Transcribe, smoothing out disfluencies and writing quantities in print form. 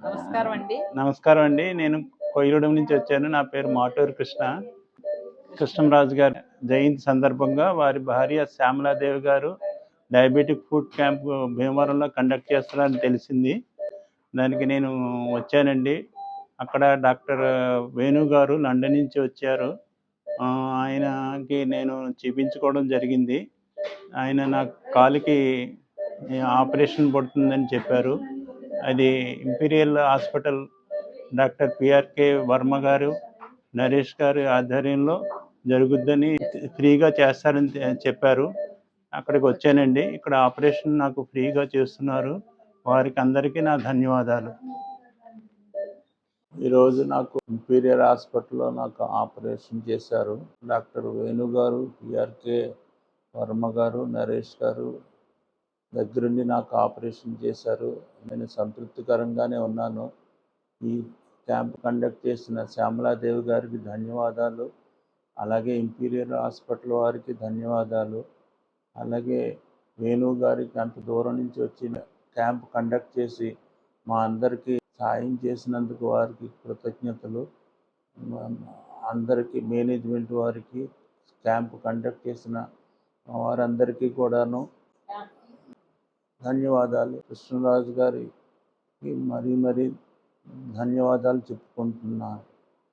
నమస్కారం అండి. నమస్కారం అండి. నేను కొయ్యగూడెం నుంచి వచ్చాను. నా పేరు మాటూరు కృష్ణంరాజు గారి జయంతి సందర్భంగా వారి భార్య శ్యామలాదేవి గారు డయాబెటిక్ ఫుడ్ క్యాంప్ భీమవరంలో కండక్ట్ చేస్తున్నారని తెలిసింది. దానికి నేను వచ్చానండి. అక్కడ డాక్టర్ వేణు గారు లండన్ నుంచి వచ్చారు. ఆయనకి నేను చూపించుకోవడం జరిగింది. ఆయన నా కాలుకి ఆపరేషన్ పడుతుందని చెప్పారు. అది imperial hospital doctor PRK Varma గారు, నరేష్ గారి ఆధ్వర్యంలో జరుగుద్దని, ఫ్రీగా చేస్తారని చెప్పారు. అక్కడికి వచ్చానండి. ఇక్కడ ఆపరేషన్ నాకు ఫ్రీగా చేస్తున్నారు. వారికి అందరికీ నా ధన్యవాదాలు. ఈరోజు నాకు ఇంపీరియల్ హాస్పిటల్లో నాకు ఆపరేషన్ చేశారు. డాక్టర్ వేణు గారు, పిఆర్కే వర్మ గారు, నరేష్ గారు దగ్గరుండి నాకు ఆపరేషన్ చేశారు. నేను సంతృప్తికరంగానే ఉన్నాను. ఈ క్యాంప్ కండక్ట్ చేసిన శ్యామలాదేవి గారికి ధన్యవాదాలు. అలాగే ఇంపీరియల్ హాస్పిటల్ వారికి ధన్యవాదాలు. అలాగే వేణు గారికి అంత దూరం నుంచి వచ్చిన క్యాంప్ కండక్ట్ చేసి మా అందరికీ సాయం చేసినందుకు వారికి కృతజ్ఞతలు. అందరికీ మేనేజ్మెంట్ వారికి, క్యాంప్ కండక్ట్ చేసిన వారందరికీ కూడాను ధన్యవాదాలు. కృష్ణరాజు గారికి మరీ ధన్యవాదాలు చెప్పుకుంటున్నాను.